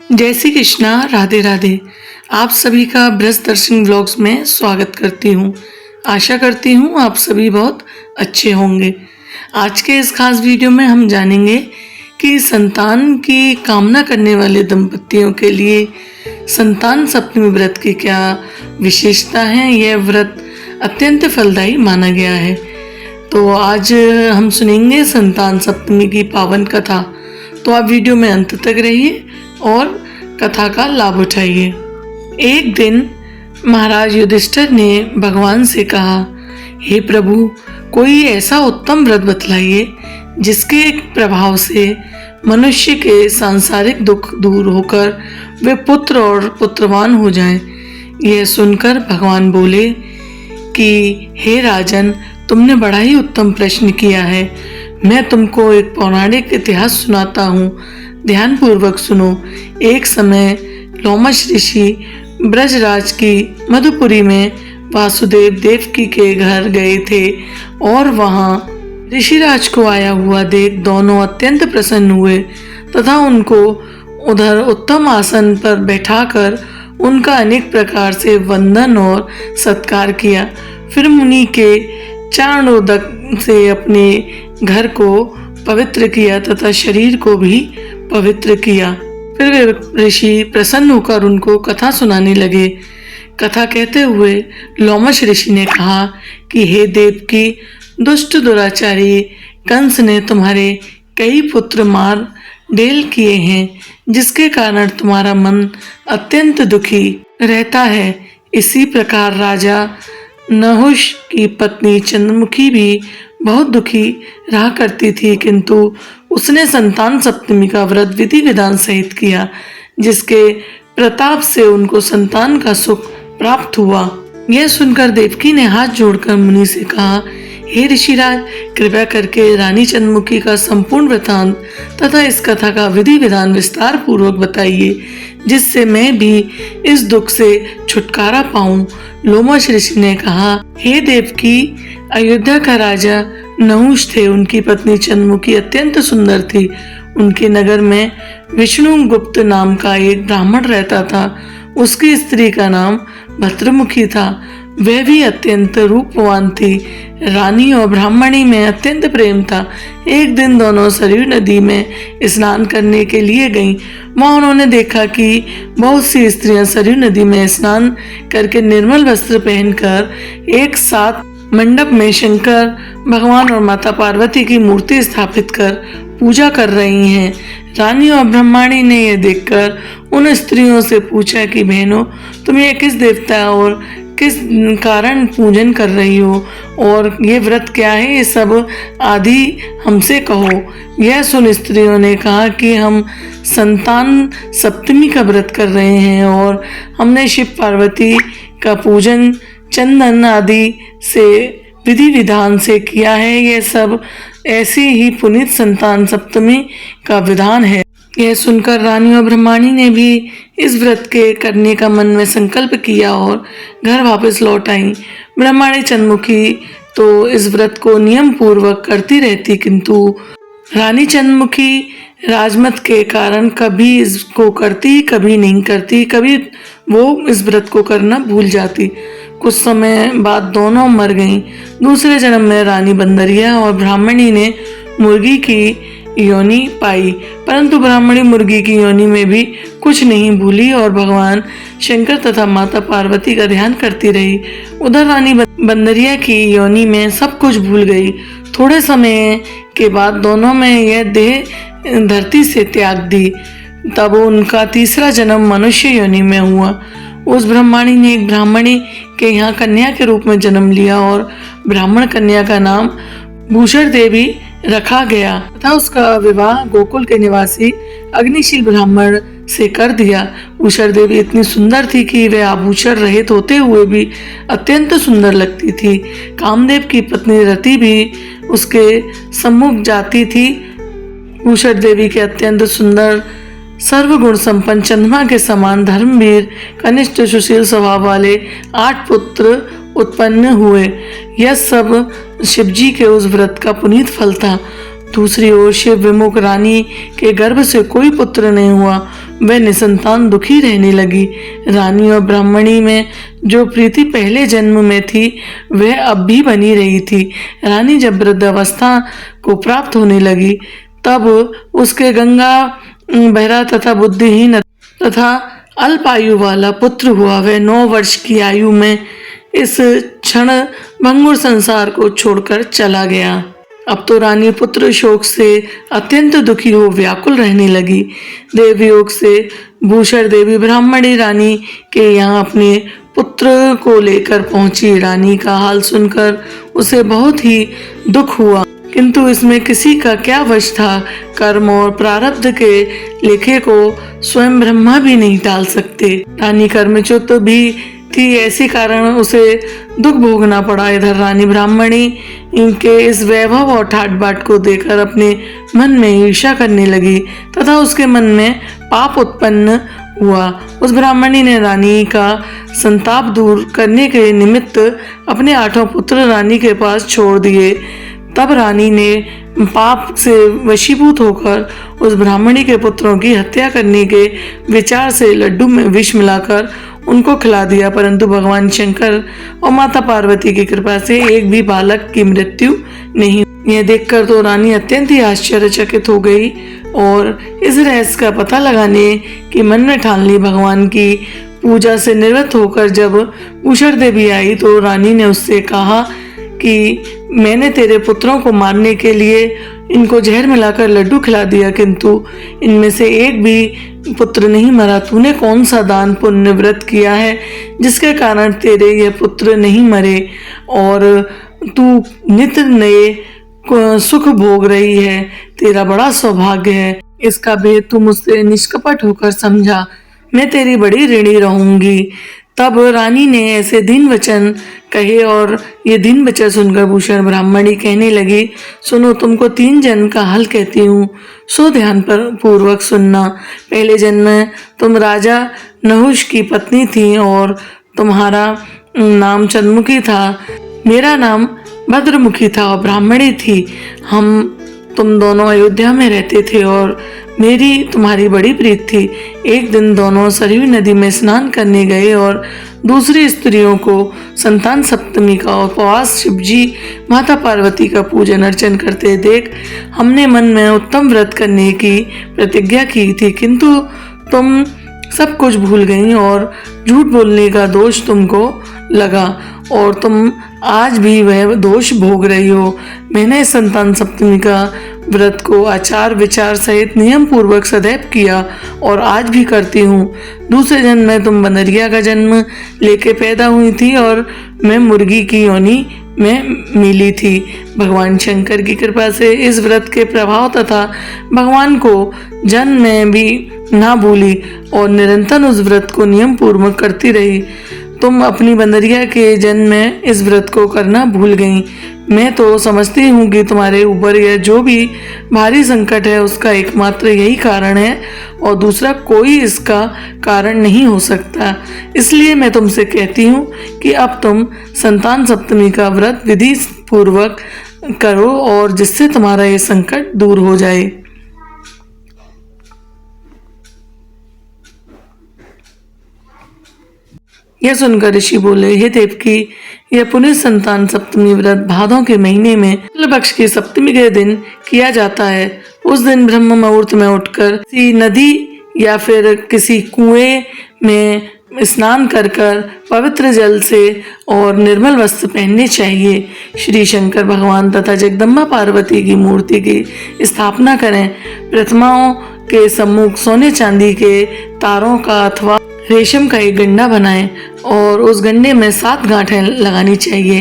जय श्री कृष्णा, राधे राधे। आप सभी का ब्रज दर्शन व्लॉग्स में स्वागत करती हूँ। आशा करती हूँ आप सभी बहुत अच्छे होंगे। आज के इस खास वीडियो में हम जानेंगे कि संतान की कामना करने वाले दंपतियों के लिए संतान सप्तमी व्रत की क्या विशेषता है। यह व्रत अत्यंत फलदायी माना गया है। तो आज हम सुनेंगे संतान सप्तमी की पावन कथा। तो आप वीडियो में अंत तक रहिए और कथा का लाभ उठाइए। एक दिन महाराज युधिष्ठिर ने भगवान से कहा, हे प्रभु, कोई ऐसा उत्तम व्रत बतलाइए जिसके प्रभाव से मनुष्य के सांसारिक दुख दूर होकर वे पुत्र और पुत्रवान हो जाएं। यह सुनकर भगवान बोले कि हे राजन, तुमने बड़ा ही उत्तम प्रश्न किया है। मैं तुमको एक पौराणिक इतिहास सुनाता हूँ, ध्यान पूर्वक सुनो। एक समय लोमश ऋषि ब्रजराज की मधुपुरी में वासुदेव देवकी के घर गए थे और वहां ऋषिराज को आया हुआ देख दोनों अत्यंत प्रसन्न हुए तथा उनको उधर उत्तम आसन पर बैठाकर उनका अनेक प्रकार से वंदन और सत्कार किया। फिर मुनि के चरणोदक से अपने घर को पवित्र किया तथा शरीर को भी पवित्र किया। फिर वे ऋषि प्रसन्न होकर उनको कथा सुनाने लगे। कथा कहते हुए लोमश ऋषि ने कहा कि हे देवकी, दुष्ट दुराचारी कंस ने तुम्हारे कई पुत्र मार ढेल किए हैं, जिसके कारण तुम्हारा मन अत्यंत दुखी रहता है। इसी प्रकार राजा नहुष की पत्नी चंद्रमुखी भी बहुत दुखी रहा करती थी, किंतु उसने संतान सप्तमी का व्रत विधि विधान सहित किया, जिसके प्रताप से उनको संतान का सुख प्राप्त हुआ। यह सुनकर देवकी ने हाथ जोड़कर मुनि से कहा, हे ऋषिराज, कृपया करके रानी चंद्रमुखी का संपूर्ण वृतांत तथा इस कथा का विधि विधान विस्तार पूर्वक बताइए, जिससे मैं भी इस दुख से छुटकारा पाऊं। लोमश ऋषि ने कहा, हे देवकी, अयोध्या का राजा नहुष थे। उनकी पत्नी चंद्रमुखी अत्यंत सुंदर थी। उनके नगर में विष्णुगुप्त नाम का एक ब्राह्मण रहता था। उसकी स्त्री का नाम भद्रमुखी था। वह भी अत्यंत रूपवान थी। रानी और ब्राह्मणी में अत्यंत प्रेम था। एक दिन दोनों सरयू नदी में स्नान करने के लिए गईं। वहां उन्होंने देखा कि बहुत सी स्त्रियां सरयू नदी में स्नान करके निर्मल वस्त्र पहनकर एक साथ मंडप में शंकर भगवान और माता पार्वती की मूर्ति स्थापित कर पूजा कर रही हैं। रानी और ब्रह्माणी ने यह देखकर उन स्त्रियों से पूछा कि बहनों, तुम ये किस देवता और किस कारण पूजन कर रही हो और ये व्रत क्या है, ये सब आदि हमसे कहो। यह सुन स्त्रियों ने कहा कि हम संतान सप्तमी का व्रत कर रहे हैं और हमने शिव पार्वती का पूजन चंदन आदि से विधि विधान से किया है। यह सब ऐसी ही पुनीत संतान सप्तमी का विधान है। यह सुनकर रानी और ब्रह्माणी ने भी इस व्रत के करने का मन में संकल्प किया और घर वापस लौट आई। ब्रह्माणी चंद्रमुखी तो इस व्रत को नियम पूर्वक करती रहती, किंतु रानी चंद्रमुखी राजमत के कारण कभी इसको करती, कभी नहीं करती, कभी वो इस व्रत को करना भूल जाती। कुछ समय बाद दोनों मर गईं। दूसरे जन्म में रानी बंदरिया और ब्राह्मणी ने मुर्गी की योनि पाई, परंतु ब्राह्मणी मुर्गी की योनि में भी कुछ नहीं भूली और भगवान शंकर तथा माता पार्वती का ध्यान करती रही। उधर रानी बंदरिया की योनि में सब कुछ भूल गई। थोड़े समय के बाद दोनों में यह देह धरती से त्याग दी। तब उनका तीसरा जन्म मनुष्य योनि में हुआ। उस ब्रह्माणी ने एक ब्राह्मणी के यहाँ कन्या के रूप में जन्म लिया और ब्राह्मण कन्या का नाम भूषण देवी रखा गया तथा उसका विवाह गोकुल के निवासी अग्निशील ब्राह्मण से कर दिया। भूषण देवी इतनी सुंदर थी कि वे आभूषण रहित होते हुए भी अत्यंत सुंदर लगती थी। कामदेव की पत्नी रति भी उसके सम्मुख जाती थी। भूषण देवी के अत्यंत सुंदर सर्वगुण संपन्न चंद्रमा के समान धर्मवीर कनिष्ठ सुशील स्वभाव वाले 8 पुत्र उत्पन्न हुए। यह सब शिवजी के उस व्रत का पुनीत फल था। दूसरी ओर शिव विमुख रानी के गर्भ से कोई पुत्र नहीं हुआ। वह निसंतान दुखी रहने लगी। रानी और ब्राह्मणी में जो प्रीति पहले जन्म में थी वह अब भी बनी रही थी। रानी जब वृद्धावस्था को प्राप्त होने लगी तब उसके गंगा बहरा तथा बुद्धिहीन तथा अल्पायु वाला पुत्र हुआ। वह 9 वर्ष की आयु में इस क्षण भंगुर संसार को छोड़कर चला गया। अब तो रानी पुत्र शोक से अत्यंत दुखी हो व्याकुल रहने लगी। देवयोग से भूषण देवी ब्राह्मणी रानी के यहाँ अपने पुत्र को लेकर पहुंची। रानी का हाल सुनकर उसे बहुत ही दुख हुआ, किंतु इसमें किसी का क्या वश था। कर्म और प्रारब्ध के लेखे को स्वयं ब्रह्मा भी नहीं टाल सकते। रानी कर्मच्युत भी थी, ऐसे कारण उसे दुख भोगना पड़ा। इधर रानी ब्राह्मणी के इस वैभव और ठाट बाट को देखकर अपने मन में ईर्ष्या करने लगी तथा उसके मन में पाप उत्पन्न हुआ। उस ब्राह्मणी ने रानी का संताप दूर करने के निमित्त अपने 8 पुत्र रानी के पास छोड़ दिए। तब रानी ने पाप से वशीभूत होकर उस ब्राह्मणी के पुत्रों की हत्या करने के विचार से लड्डू में विष मिलाकर उनको खिला दिया, परंतु भगवान शंकर और माता पार्वती की कृपा से एक भी बालक की मृत्यु नहीं। यह देखकर तो रानी अत्यंत ही आश्चर्यचकित हो गई और इस रहस्य का पता लगाने की मन में ठान ली। भगवान की पूजा से निवृत्त होकर जब भूषण देवी आई तो रानी ने उससे कहा कि मैंने तेरे पुत्रों को मारने के लिए इनको जहर मिलाकर लड्डू खिला दिया, किंतु इनमें से एक भी पुत्र नहीं मरा। तूने कौन सा दान पुण्य व्रत किया है जिसके कारण तेरे ये पुत्र नहीं मरे और तू नित्य नए सुख भोग रही है? तेरा बड़ा सौभाग्य है। इसका भेद तू मुझसे निष्कपट होकर समझा। मैं तेरी बड़ी ऋणी रहूंगी। तब रानी ने ऐसे दीन वचन कहे और ये दीन वचन सुनकर भूषण ब्राह्मणी कहने लगी, सुनो, तुमको 3 जन्म का हल कहती हूँ, सो ध्यान पर पूर्वक सुनना। पहले जन्म में तुम राजा नहुष की पत्नी थी और तुम्हारा नाम चंद्रमुखी था, मेरा नाम भद्रमुखी था और ब्राह्मणी थी। तुम दोनों अयोध्या में रहते थे और मेरी तुम्हारी बड़ी प्रीत थी। एक दिन दोनों सरयू नदी में स्नान करने गए और दूसरी स्त्रियों को संतान सप्तमी का उपवास शिवजी माता पार्वती का पूजन अर्चन करते देख हमने मन में उत्तम व्रत करने की प्रतिज्ञा की थी, किंतु तुम सब कुछ भूल गई और झूठ बोलने का दोष तुमको लगा और तुम आज भी वह दोष भोग रही हो। मैंने संतान सप्तमी का व्रत को आचार विचार सहित नियम पूर्वक सदैव किया और आज भी करती हूँ। दूसरे जन्म में तुम बनरिया का जन्म लेके पैदा हुई थी और मैं मुर्गी की योनि में मिली थी। भगवान शंकर की कृपा से इस व्रत के प्रभाव तथा भगवान को जन्म में भी ना भूली और निरंतर उस व्रत को नियम पूर्वक करती रही। तुम अपनी बंदरिया के जन्म में इस व्रत को करना भूल गई। मैं तो समझती हूँ कि तुम्हारे ऊपर यह जो भी भारी संकट है उसका एकमात्र यही कारण है और दूसरा कोई इसका कारण नहीं हो सकता। इसलिए मैं तुमसे कहती हूँ कि अब तुम संतान सप्तमी का व्रत विधि पूर्वक करो और जिससे तुम्हारा ये संकट दूर हो जाए। यह सुनकर ऋषि बोले, हे देवकी, यह पुण्य संतान सप्तमी व्रत भादों के महीने में शुक्ल पक्ष की सप्तमी के दिन किया जाता है। उस दिन ब्रह्म मुहूर्त में उठकर किसी नदी या फिर किसी कुएं में स्नान कर पवित्र जल से और निर्मल वस्त्र पहनने चाहिए। श्री शंकर भगवान तथा जगदम्बा पार्वती की मूर्ति की स्थापना करें। प्रतिमाओं के सम्मुख सोने चांदी के तारों का अथवा रेशम का एक गंडा बनाएं और उस गंडे में 7 गांठें लगानी चाहिए।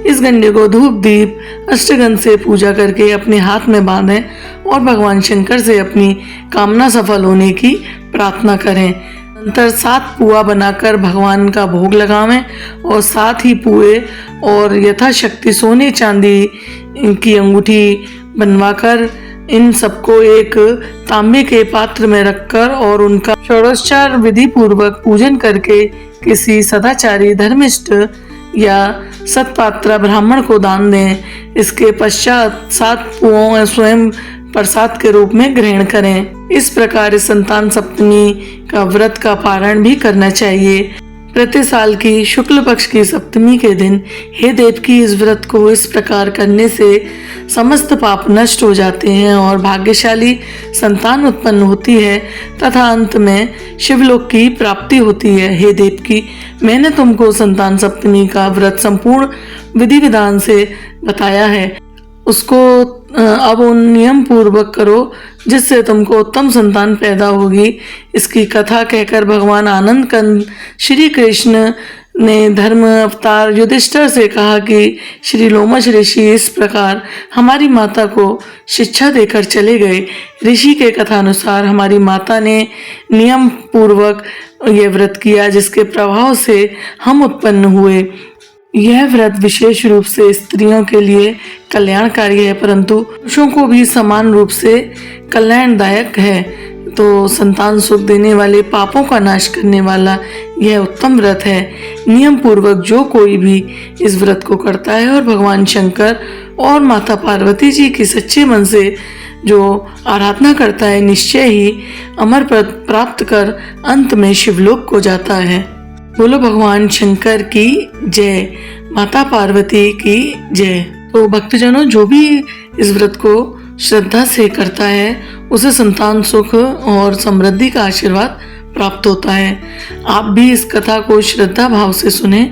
इस गंडे को धूप दीप अष्टगंध से पूजा करके अपने हाथ में बांधें और भगवान शंकर से अपनी कामना सफल होने की प्रार्थना करें। अंतर 7 पुआ बनाकर भगवान का भोग लगावें और 7 ही पुए और यथाशक्ति सोने चांदी की अंगूठी बनवाकर इन सबको एक तांबे के पात्र में रखकर और उनका षोडशोपचार विधि पूर्वक पूजन करके किसी सदाचारी धर्मिष्ठ या सत्पात्रा ब्राह्मण को दान दें। इसके पश्चात 7 पुओं स्वयं प्रसाद के रूप में ग्रहण करें। इस प्रकार इस संतान सप्तमी का व्रत का पारण भी करना चाहिए। प्रति साल की शुक्ल पक्ष की सप्तमी के दिन हे देवकी, इस व्रत को इस प्रकार करने से समस्त पाप नष्ट हो जाते हैं और भाग्यशाली संतान उत्पन्न होती है तथा अंत में शिवलोक की प्राप्ति होती है। हे देवकी, मैंने तुमको संतान सप्तमी का व्रत संपूर्ण विधि विधान से बताया है, उसको अब उन नियम पूर्वक करो जिससे तुमको उत्तम संतान पैदा होगी। इसकी कथा कहकर भगवान आनंद कंद श्री कृष्ण ने धर्म अवतार युधिष्ठिर से कहा कि श्री लोमश ऋषि इस प्रकार हमारी माता को शिक्षा देकर चले गए। ऋषि के कथानुसार हमारी माता ने नियम पूर्वक यह व्रत किया जिसके प्रभाव से हम उत्पन्न हुए। यह व्रत विशेष रूप से स्त्रियों के लिए कल्याणकारी है परंतु पुरुषों को भी समान रूप से कल्याणदायक है। तो संतान सुख देने वाले, पापों का नाश करने वाला यह उत्तम व्रत है। नियम पूर्वक जो कोई भी इस व्रत को करता है और भगवान शंकर और माता पार्वती जी की सच्चे मन से जो आराधना करता है, निश्चय ही अमर पद प्राप्त कर अंत में शिवलोक को जाता है। बोलो भगवान शंकर की जय, माता पार्वती की जय। तो भक्तजनों, जो भी इस व्रत को श्रद्धा से करता है उसे संतान सुख और समृद्धि का आशीर्वाद प्राप्त होता है। आप भी इस कथा को श्रद्धा भाव से सुने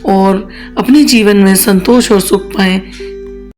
और अपने जीवन में संतोष और सुख पाएं।